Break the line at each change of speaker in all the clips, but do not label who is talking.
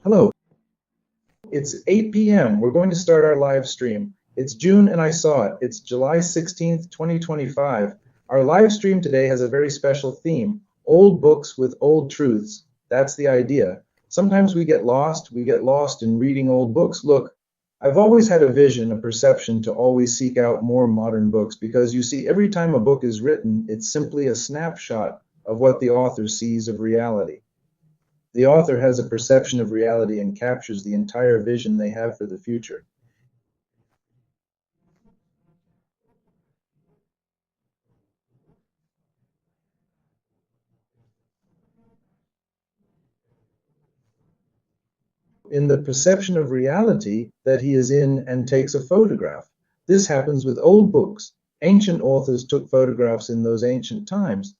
Hello, it's 8 p.m. We're going to start our live stream. It's June and I saw it. It's July 16th, 2025. Our live stream today has a very special theme, old books with old truths. That's the idea. Sometimes we get lost in reading old books. Look, I've always had a vision, a perception to always seek out more modern books because you see, every time a book is written, it's simply a snapshot of what the author sees of reality. The author has a perception of reality and captures the entire vision they have for the future. In the perception of reality that he is in and takes a photograph. This happens with old books. Ancient authors took photographs in those ancient times,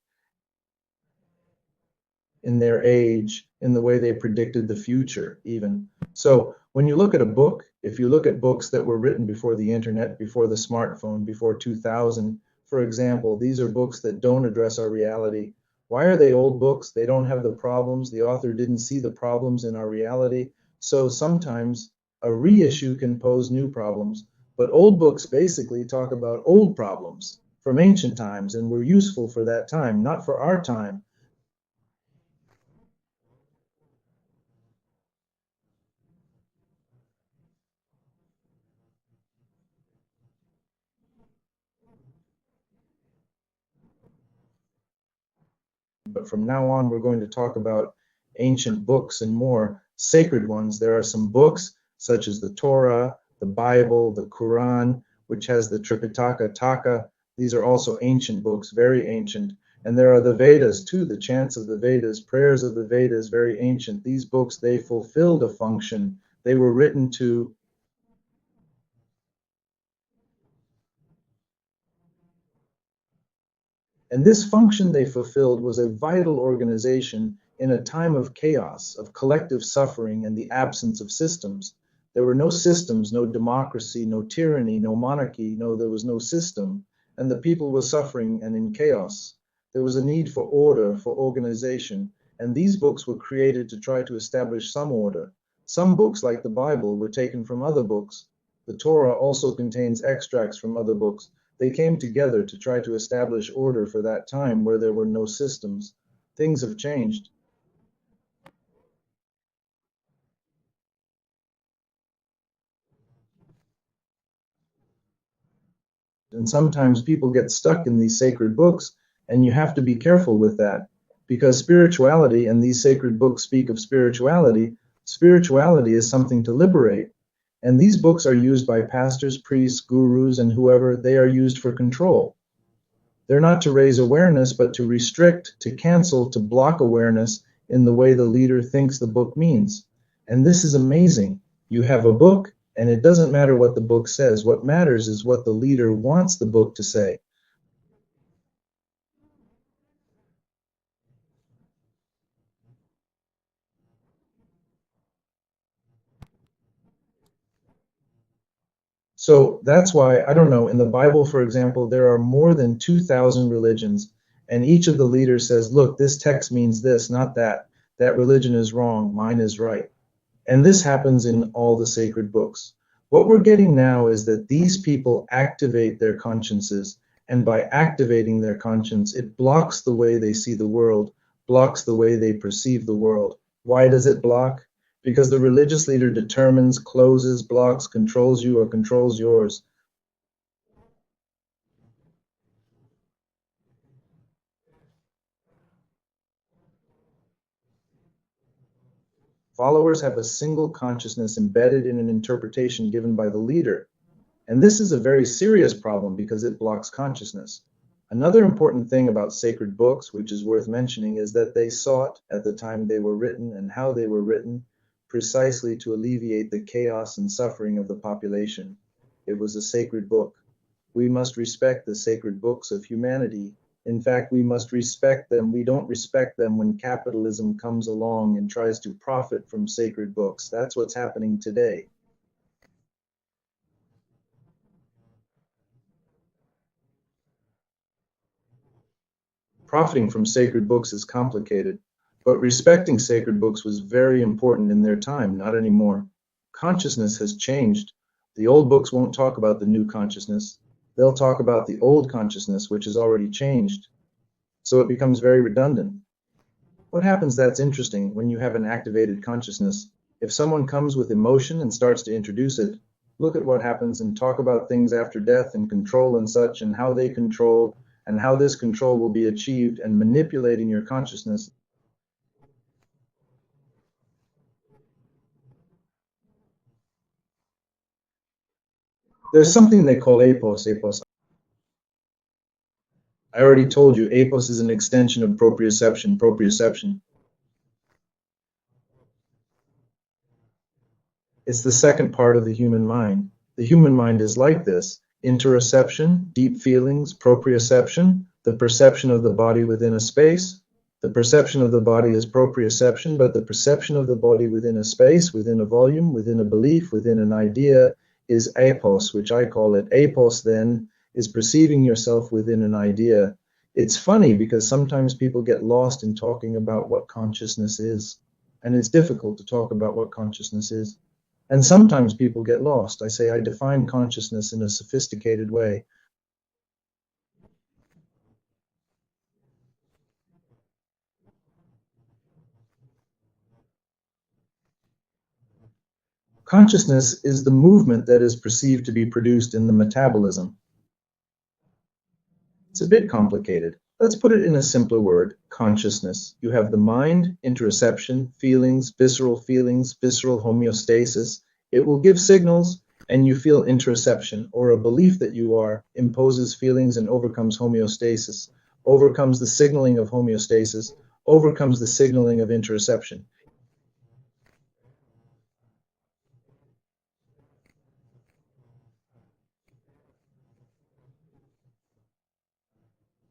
in their age, in the way they predicted the future, even. So when you look at a book, if you look at books that were written before the internet, before the smartphone, before 2000, for example, these are books that don't address our reality. Why are they old books? They don't have the problems. The author didn't see the problems in our reality. So sometimes a reissue can pose new problems. But old books basically talk about old problems from ancient times and were useful for that time, not for our time. But from now on, we're going to talk about ancient books and more sacred ones. There are some books such as the Torah, the Bible, the Quran, which has the Tripitaka. These are also ancient books, very ancient. And there are the Vedas too, the chants of the Vedas, prayers of the Vedas, very ancient. These books, they fulfilled a function. They were written to. And this function they fulfilled was a vital organization in a time of chaos, of collective suffering, and the absence of systems. There were no systems, no democracy, no tyranny, no monarchy, no, there was no system, and the people were suffering and in chaos. There was a need for order, for organization, and these books were created to try to establish some order. Some books, like the Bible, were taken from other books. The Torah also contains extracts from other books. They came together to try to establish order for that time where there were no systems. Things have changed. And sometimes people get stuck in these sacred books, and you have to be careful with that because spirituality, and these sacred books speak of spirituality, spirituality is something to liberate. And these books are used by pastors, priests, gurus, and whoever. They are used for control. They're not to raise awareness, but to restrict, to cancel, to block awareness in the way the leader thinks the book means. And this is amazing. You have a book, and it doesn't matter what the book says. What matters is what the leader wants the book to say. So that's why, I don't know, in the Bible, for example, there are more than 2,000 religions, and each of the leaders says, look, this text means this, not that. That religion is wrong, mine is right. And this happens in all the sacred books. What we're getting now is that these people activate their consciences, and by activating their conscience, it blocks the way they see the world, blocks the way they perceive the world. Why does it block? Because the religious leader determines, closes, blocks, controls you, or controls yours. Followers have a single consciousness embedded in an interpretation given by the leader. And this is a very serious problem because it blocks consciousness. Another important thing about sacred books, which is worth mentioning, is that they sought, at the time they were written and how they were written, precisely to alleviate the chaos and suffering of the population. It was a sacred book. We must respect the sacred books of humanity. In fact, we must respect them. We don't respect them when capitalism comes along and tries to profit from sacred books. That's what's happening today. Profiting from sacred books is complicated. But respecting sacred books was very important in their time, not anymore. Consciousness has changed. The old books won't talk about the new consciousness. They'll talk about the old consciousness, which has already changed. So it becomes very redundant. What happens that's interesting when you have an activated consciousness? If someone comes with emotion and starts to introduce it, look at what happens and talk about things after death and control and such and how they control and how this control will be achieved and manipulating your consciousness. There's something they call apos. I already told you, apos is an extension of proprioception. Proprioception. It's the second part of the human mind. The human mind is like this: interoception, deep feelings; proprioception, the perception of the body within a space. The perception of the body is proprioception, but the perception of the body within a space, within a volume, within a belief, within an idea is apos, which I call it. Apos then is perceiving yourself within an idea. It's funny because sometimes people get lost in talking about what consciousness is, and it's difficult to talk about what consciousness is. And sometimes people get lost. I say I define consciousness in a sophisticated way. Consciousness is the movement that is perceived to be produced in the metabolism. It's a bit complicated. Let's put it in a simpler word: consciousness. You have the mind, interoception, feelings, visceral homeostasis. It will give signals, and you feel interoception, or a belief that you are, imposes feelings and overcomes homeostasis, overcomes the signaling of homeostasis, overcomes the signaling of interoception.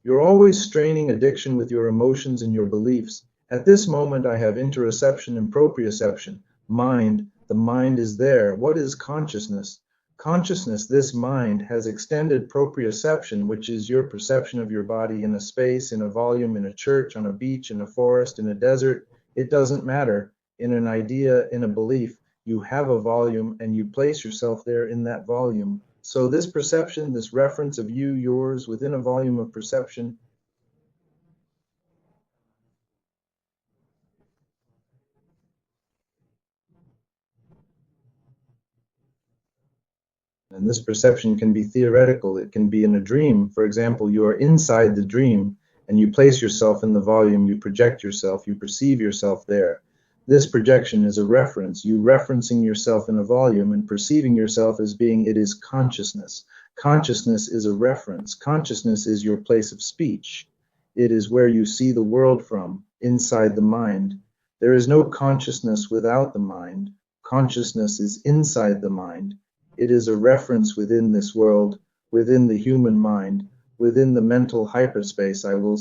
You're always straining addiction with your emotions and your beliefs. At this moment, I have interoception and proprioception. Mind, the mind is there. What is consciousness? Consciousness, this mind, has extended proprioception, which is your perception of your body in a space, in a volume, in a church, on a beach, in a forest, in a desert. It doesn't matter. In an idea, in a belief, you have a volume and you place yourself there in that volume. So this perception, this reference of you, yours, within a volume of perception, and this perception can be theoretical, it can be in a dream. For example, you are inside the dream and you place yourself in the volume, you project yourself, you perceive yourself there. This projection is a reference, you referencing yourself in a volume and perceiving yourself as being. It is consciousness. Consciousness is a reference. Consciousness is your place of speech. It is where you see the world from, inside the mind. There is no consciousness without the mind. Consciousness is inside the mind. It is a reference within this world, within the human mind, within the mental hyperspace, I will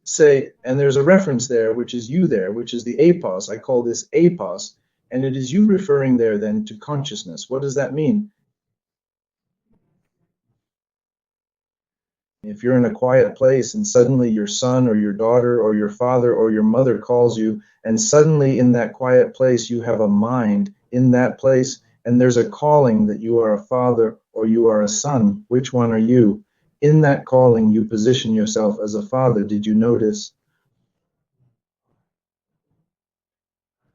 say. And there's a reference there, which is you there, which is the apos. I call this apos. And it is you referring there then to consciousness. What does that mean? If you're in a quiet place and suddenly your son or your daughter or your father or your mother calls you, and suddenly in that quiet place you have a mind in that place, and there's a calling that you are a father or you are a son, which one are you? In that calling, you position yourself as a father. Did you notice?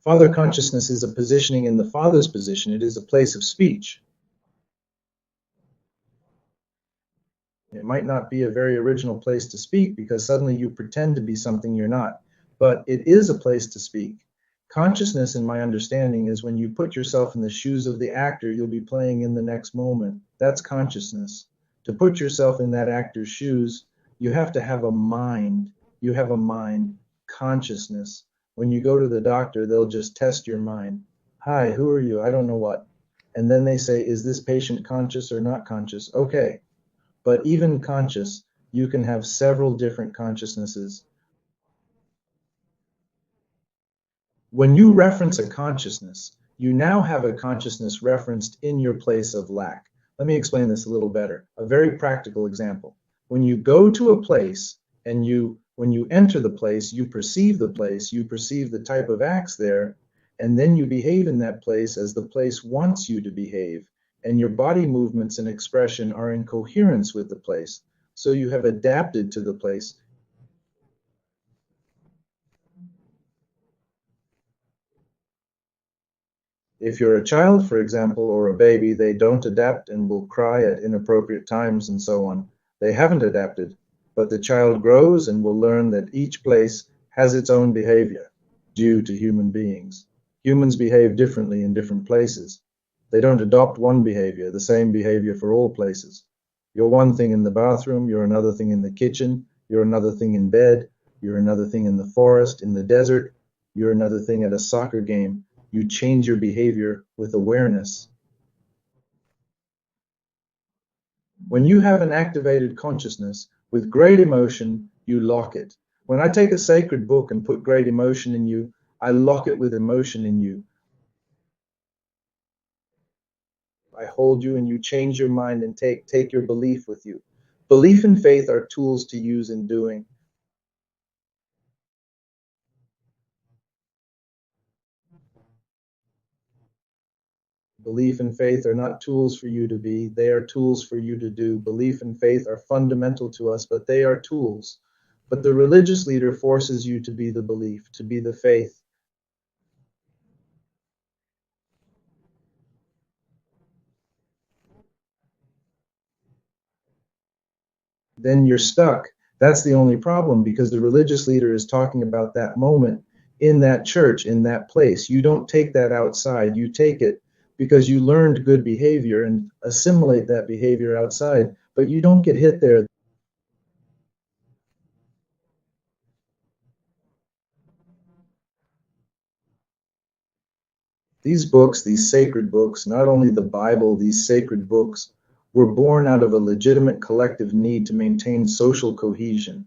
Father consciousness is a positioning in the father's position. It is a place of speech. It might not be a very original place to speak because suddenly you pretend to be something you're not, but it is a place to speak. Consciousness, in my understanding, is when you put yourself in the shoes of the actor you'll be playing in the next moment. That's consciousness. To put yourself in that actor's shoes, you have to have a mind. You have a mind, consciousness. When you go to the doctor, they'll just test your mind. Hi, who are you? I don't know what. And then they say, is this patient conscious or not conscious? Okay. But even conscious, you can have several different consciousnesses. When you reference a consciousness, you now have a consciousness referenced in your place of lack. Let me explain this a little better. A very practical example. When you go to a place And when you enter the place, you perceive the place, you perceive the type of acts there, and then you behave in that place as the place wants you to behave. And your body movements and expression are in coherence with the place. So you have adapted to the place. If you're a child, for example, or a baby, they don't adapt and will cry at inappropriate times and so on. They haven't adapted. But the child grows and will learn that each place has its own behavior due to human beings. Humans behave differently in different places. They don't adopt one behavior, the same behavior for all places. You're one thing in the bathroom, you're another thing in the kitchen, you're another thing in bed, you're another thing in the forest, in the desert, you're another thing at a soccer game. You change your behavior with awareness. When you have an activated consciousness with great emotion, you lock it. When I take a sacred book and put great emotion in you, I lock it with emotion in you. I hold you and you change your mind and take your belief with you. Belief and faith are tools to use in doing. Belief and faith are not tools for you to be, they are tools for you to do. Belief and faith are fundamental to us, but they are tools. But the religious leader forces you to be the belief, to be the faith. Then you're stuck. That's the only problem because the religious leader is talking about that moment in that church, in that place. You don't take that outside, you take it because you learned good behavior and assimilate that behavior outside, but you don't get hit there. These books, these sacred books, not only the Bible, these sacred books, were born out of a legitimate collective need to maintain social cohesion.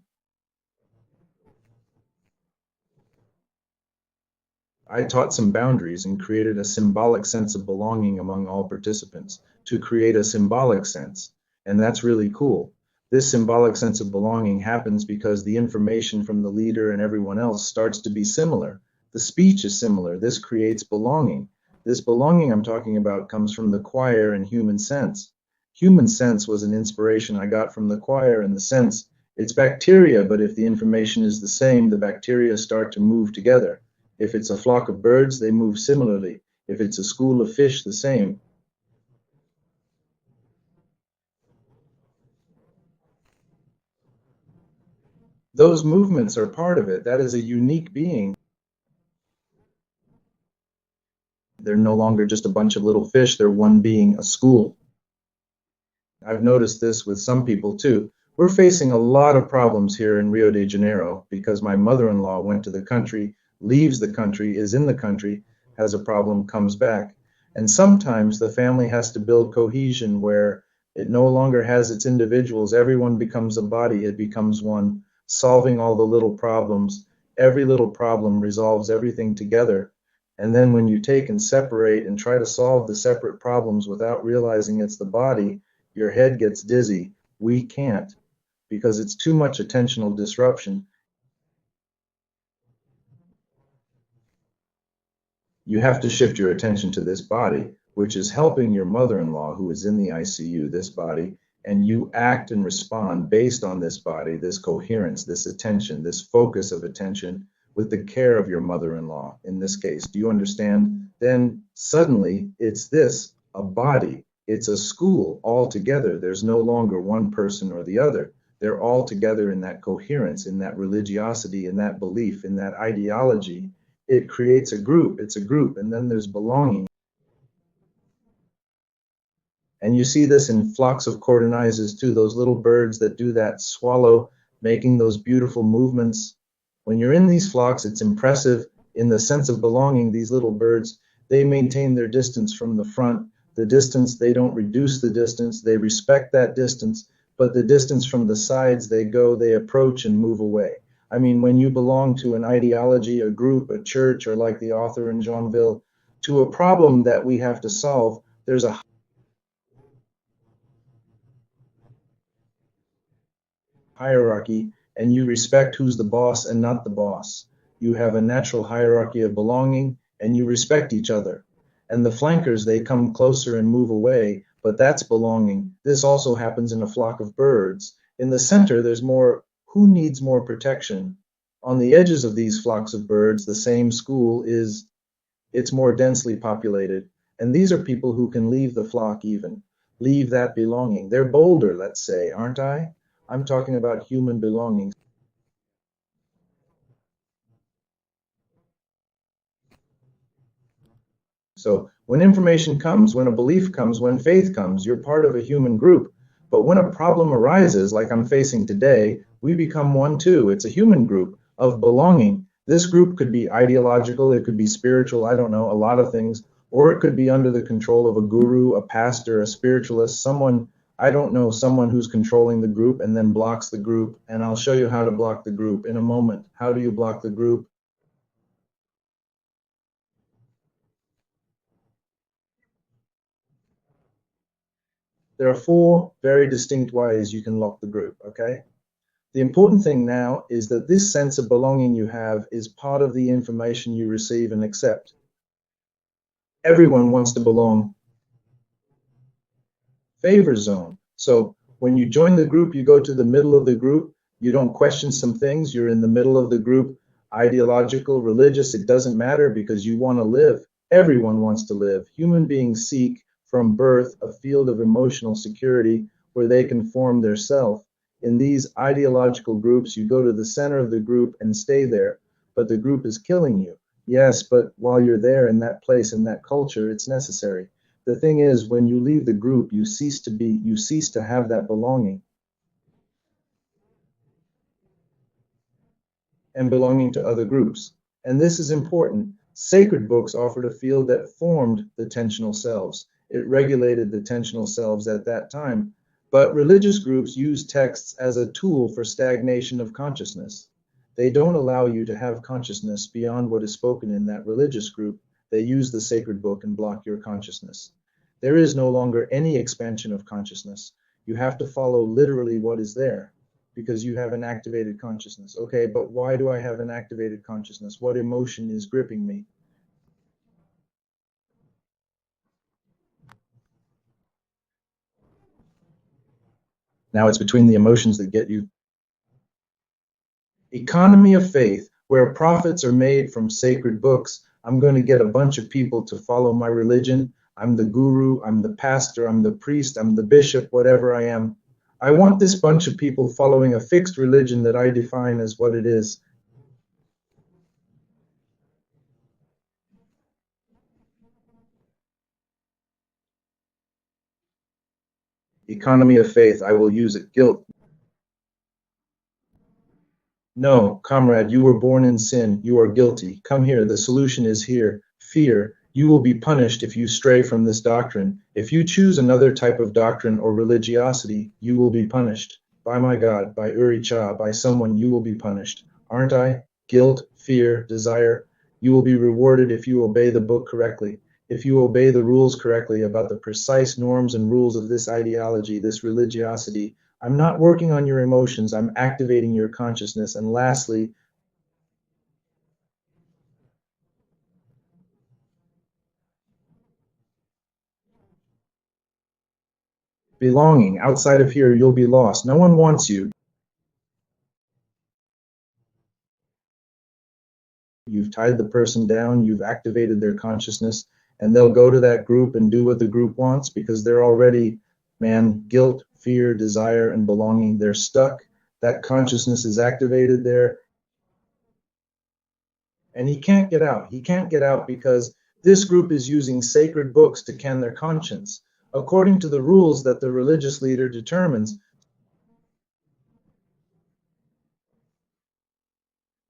I taught some boundaries and created a symbolic sense of belonging among all participants to create a symbolic sense. And that's really cool. This symbolic sense of belonging happens because the information from the leader and everyone else starts to be similar. The speech is similar. This creates belonging. This belonging I'm talking about comes from the choir and human sense. Human sense was an inspiration I got from the choir and the sense. It's bacteria, but if the information is the same, the bacteria start to move together. If it's a flock of birds, they move similarly. If it's a school of fish, the same. Those movements are part of it. That is a unique being. They're no longer just a bunch of little fish, they're one being, a school. I've noticed this with some people too. We're facing a lot of problems here in Rio de Janeiro because my mother-in-law went to the country, leaves the country, is in the country, has a problem, comes back. And sometimes the family has to build cohesion where it no longer has its individuals. Everyone becomes a body, it becomes one, solving all the little problems. Every little problem resolves everything together. And then when you take and separate and try to solve the separate problems without realizing it's the body, your head gets dizzy. We can't because it's too much attentional disruption. You have to shift your attention to this body, which is helping your mother-in-law who is in the ICU, this body, and you act and respond based on this body, this coherence, this attention, this focus of attention with the care of your mother-in-law in this case. Do you understand? Then suddenly it's this, a body. It's a school all together. There's no longer one person or the other. They're all together in that coherence, in that religiosity, in that belief, in that ideology. It creates a group. It's a group. And then there's belonging. And you see this in flocks of cordonizers too, those little birds that do that swallow, making those beautiful movements. When you're in these flocks, it's impressive in the sense of belonging. These little birds, they maintain their distance from the front. The distance, they don't reduce the distance, they respect that distance, but the distance from the sides, they go, they approach and move away. I mean, when you belong to an ideology, a group, a church, or like the author in Joinville, to a problem that we have to solve, there's a hierarchy, and you respect who's the boss and not the boss. You have a natural hierarchy of belonging, and you respect each other. And the flankers, they come closer and move away, but that's belonging. This also happens in a flock of birds. In the center, there's more who needs more protection. On the edges of these flocks of birds, the same school is it's more densely populated. And these are people who can leave the flock even, leave that belonging. They're bolder, let's say, aren't I? I'm talking about human belonging. So when information comes, when a belief comes, when faith comes, you're part of a human group. But when a problem arises, like I'm facing today, we become one too. It's a human group of belonging. This group could be ideological, it could be spiritual, I don't know, a lot of things, or it could be under the control of a guru, a pastor, a spiritualist, someone, I don't know, someone who's controlling the group and then blocks the group. And I'll show you how to block the group in a moment. How do you block the group? There are four very distinct ways you can lock the group, okay? The important thing now is that this sense of belonging you have is part of the information you receive and accept. Everyone wants to belong. Favor zone. So when you join the group, you go to the middle of the group. You don't question some things. You're in the middle of the group, ideological, religious. It doesn't matter because you want to live. Everyone wants to live. Human beings seek from birth a field of emotional security where they can form their self. In these ideological groups, you go to the center of the group and stay there, but the group is killing you. Yes, but while you're there in that place, in that culture, it's necessary. The thing is, when you leave the group, you cease to have that belonging and belonging to other groups. And this is important. Sacred books offered a field that formed the tensional selves. It regulated the tensional selves at that time. But religious groups use texts as a tool for stagnation of consciousness. They don't allow you to have consciousness beyond what is spoken in that religious group. They use the sacred book and block your consciousness. There is no longer any expansion of consciousness. You have to follow literally what is there because you have an activated consciousness. Okay, but why do I have an activated consciousness? What emotion is gripping me? Now it's between the emotions that get you. Economy of faith, where profits are made from sacred books. I'm going to get a bunch of people to follow my religion. I'm the guru, I'm the pastor, I'm the priest, I'm the bishop, whatever I am. I want this bunch of people following a fixed religion that I define as what it is. Economy of faith, I will use it. Guilt. No, comrade, you were born in sin. You are guilty. Come here. The solution is here. Fear. You will be punished if you stray from this doctrine. If you choose another type of doctrine or religiosity, you will be punished. By my God, by Uri Cha, by someone, you will be punished. Aren't I? Guilt, fear, desire. You will be rewarded if you obey the book correctly. If you obey the rules correctly about the precise norms and rules of this ideology, this religiosity, I'm not working on your emotions, I'm activating your consciousness. And lastly, belonging. Outside of here, you'll be lost. No one wants you. You've tied the person down, you've activated their consciousness, and they'll go to that group and do what the group wants because they're already, man, guilt, fear, desire, and belonging. They're stuck. That consciousness is activated there, and he can't get out. He can't get out because this group is using sacred books to can their conscience according to the rules that the religious leader determines.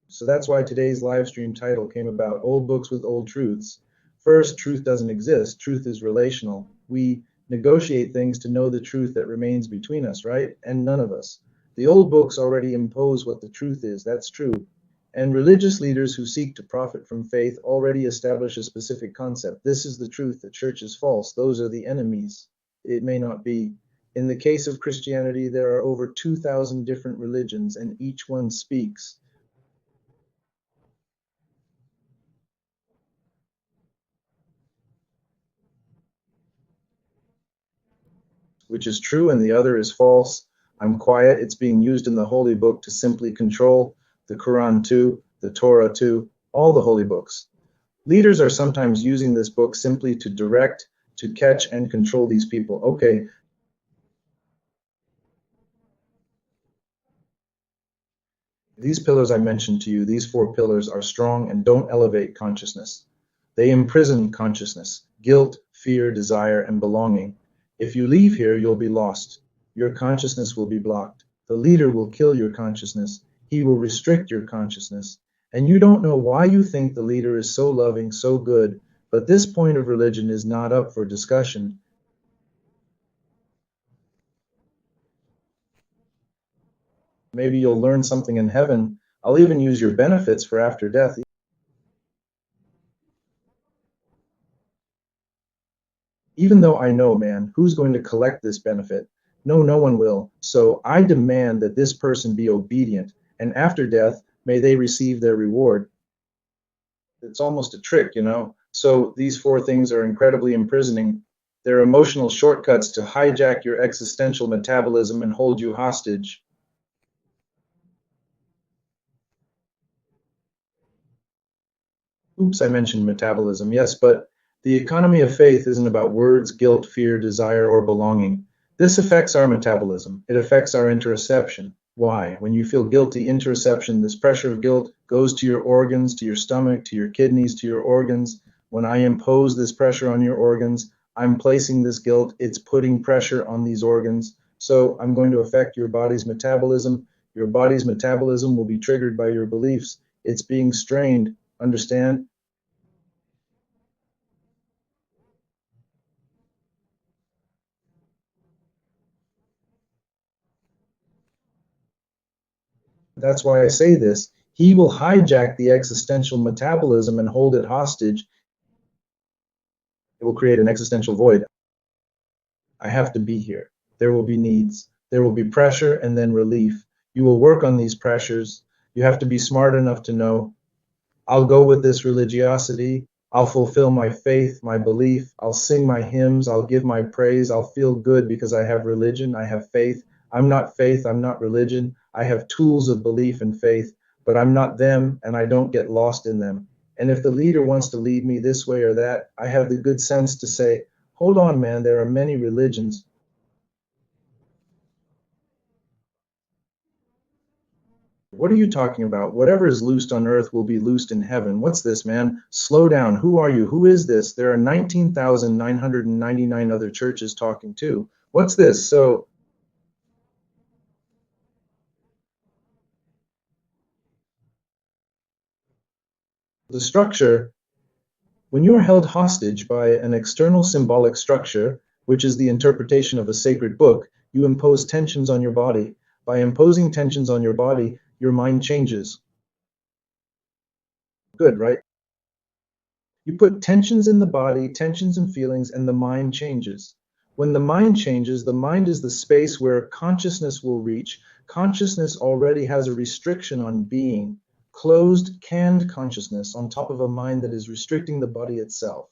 So that's why today's live stream title came about, Old Books with Old Truths. First, truth doesn't exist. Truth is relational. We negotiate things to know the truth that remains between us, right? And none of us. The old books already impose what the truth is. That's true. And religious leaders who seek to profit from faith already establish a specific concept. This is the truth. The church is false. Those are the enemies. It may not be. In the case of Christianity, there are over 2,000 different religions, and each one speaks, which is true and the other is false. I'm quiet. It's being used in the Holy Book to simply control the Quran too, the Torah too, all the holy books. Leaders are sometimes using this book simply to direct, to catch and control these people. Okay, these pillars I mentioned to you, these four pillars are strong and don't elevate consciousness. They imprison consciousness, guilt, fear, desire, and belonging. If you leave here, you'll be lost. Your consciousness will be blocked. The leader will kill your consciousness. He will restrict your consciousness. And you don't know why you think the leader is so loving, so good, but this point of religion is not up for discussion. Maybe you'll learn something in heaven. I'll even use your benefits for after death. Even though I know, man, who's going to collect this benefit? No, no one will. So I demand that this person be obedient, and after death, may they receive their reward. It's almost a trick, you know? So these four things are incredibly imprisoning. They're emotional shortcuts to hijack your existential metabolism and hold you hostage. Oops, I mentioned metabolism. Yes, but the economy of faith isn't about words, guilt, fear, desire, or belonging. This affects our metabolism. It affects our interoception. Why? When you feel guilty, interoception, this pressure of guilt goes to your organs, to your stomach, to your kidneys, to your organs. When I impose this pressure on your organs, I'm placing this guilt. It's putting pressure on these organs. So I'm going to affect your body's metabolism. Your body's metabolism will be triggered by your beliefs. It's being strained. Understand? That's why I say this. He will hijack the existential metabolism and hold it hostage. It will create an existential void. I have to be here. There will be needs. There will be pressure and then relief. You will work on these pressures. You have to be smart enough to know I'll go with this religiosity. I'll fulfill my faith, my belief. I'll sing my hymns. I'll give my praise. I'll feel good because I have religion. I have faith. I'm not faith. I'm not religion. I have tools of belief and faith, but I'm not them and I don't get lost in them. And if the leader wants to lead me this way or that, I have the good sense to say, hold on, man, there are many religions. What are you talking about? Whatever is loosed on earth will be loosed in heaven. What's this, man? Slow down. Who are you? Who is this? There are 19,999 other churches talking too. What's this? So, the structure, when you are held hostage by an external symbolic structure, which is the interpretation of a sacred book, you impose tensions on your body. By imposing tensions on your body, your mind changes. Good, right? You put tensions in the body, tensions and feelings, and the mind changes. When the mind changes, the mind is the space where consciousness will reach. Consciousness already has a restriction on being, closed, canned consciousness on top of a mind that is restricting the body itself.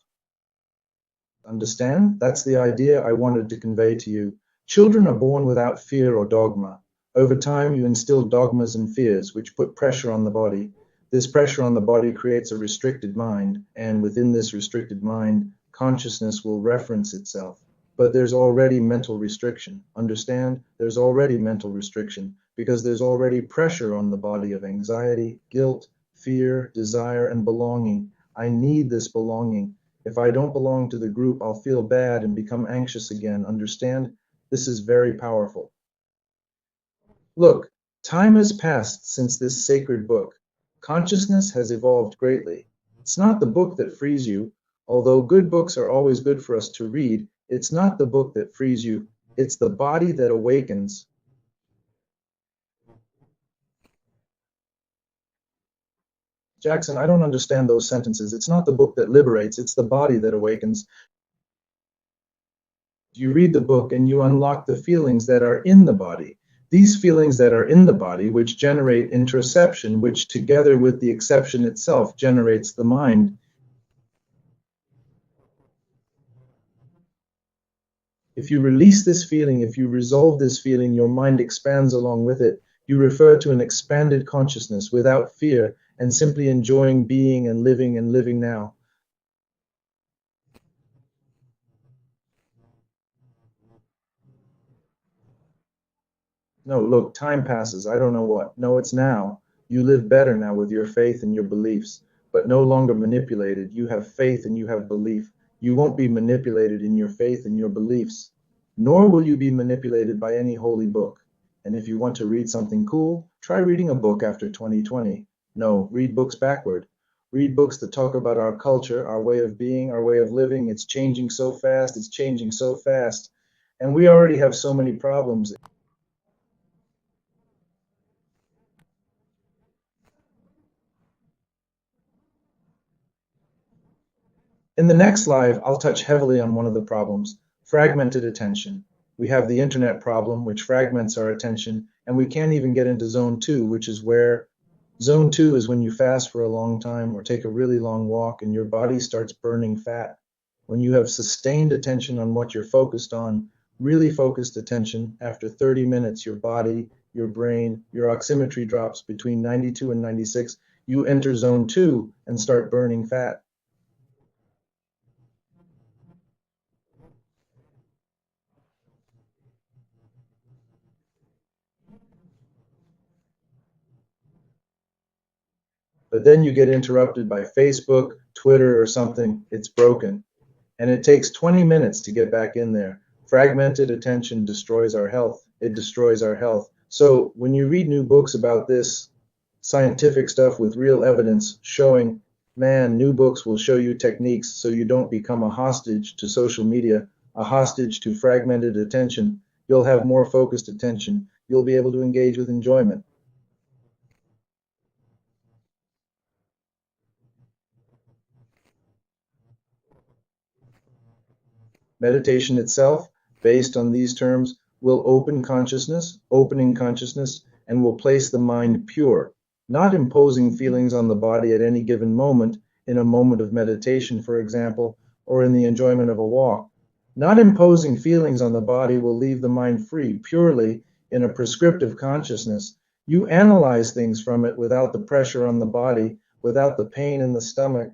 Understand? That's the idea I wanted to convey to you. Children are born without fear or dogma. Over time, you instill dogmas and fears, which put pressure on the body. This pressure on the body creates a restricted mind, and within this restricted mind, consciousness will reference itself. But there's already mental restriction. Understand? There's already mental restriction because there's already pressure on the body of anxiety, guilt, fear, desire, and belonging. I need this belonging. If I don't belong to the group, I'll feel bad and become anxious again. Understand? This is very powerful. Look, time has passed since this sacred book. Consciousness has evolved greatly. It's not the book that frees you, although good books are always good for us to read. It's not the book that frees you, it's the body that awakens. Jackson, I don't understand those sentences. It's not the book that liberates, it's the body that awakens. You read the book and you unlock the feelings that are in the body. These feelings that are in the body, which generate interoception, which together with the exception itself generates the mind. If you release this feeling, if you resolve this feeling, your mind expands along with it. You refer to an expanded consciousness without fear and simply enjoying being and living now. No, look, time passes. I don't know what. No, it's now. You live better now with your faith and your beliefs, but no longer manipulated. You have faith and you have belief. You won't be manipulated in your faith and your beliefs, nor will you be manipulated by any holy book. And if you want to read something cool, try reading a book after 2020. No, read books backward. Read books that talk about our culture, our way of being, our way of living. It's changing so fast. It's changing so fast. And we already have so many problems. In the next live, I'll touch heavily on one of the problems, fragmented attention. We have the internet problem, which fragments our attention, and we can't even get into zone two, which is where zone two is when you fast for a long time or take a really long walk and your body starts burning fat. When you have sustained attention on what you're focused on, really focused attention, after 30 minutes, your body, your brain, your oximetry drops between 92 and 96. You enter zone two and start burning fat. But then you get interrupted by Facebook, Twitter, or something, it's broken. And it takes 20 minutes to get back in there. Fragmented attention destroys our health. It destroys our health. So when you read new books about this scientific stuff with real evidence showing, man, new books will show you techniques so you don't become a hostage to social media, a hostage to fragmented attention. You'll have more focused attention. You'll be able to engage with enjoyment. Meditation itself, based on these terms, will open consciousness, opening consciousness, and will place the mind pure, not imposing feelings on the body at any given moment, in a moment of meditation, for example, or in the enjoyment of a walk. Not imposing feelings on the body will leave the mind free, purely in a prescriptive consciousness. You analyze things from it without the pressure on the body, without the pain in the stomach,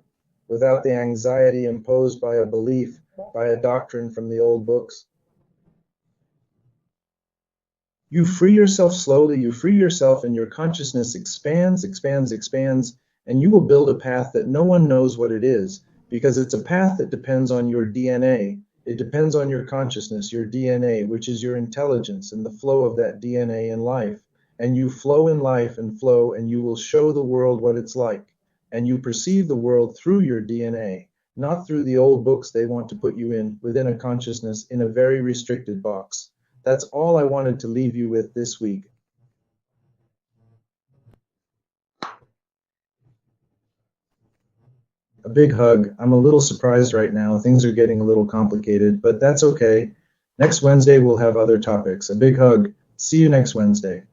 without the anxiety imposed by a belief, by a doctrine from the old books. You free yourself slowly, you free yourself, and your consciousness expands, expands, expands, and you will build a path that no one knows what it is, because it's a path that depends on your DNA. It depends on your consciousness, your DNA, which is your intelligence and the flow of that DNA in life. And you flow in life and flow, and you will show the world what it's like. And you perceive the world through your DNA, not through the old books they want to put you in, within a consciousness, in a very restricted box. That's all I wanted to leave you with this week. A big hug. I'm a little surprised right now. Things are getting a little complicated, but that's okay. Next Wednesday, we'll have other topics. A big hug. See you next Wednesday.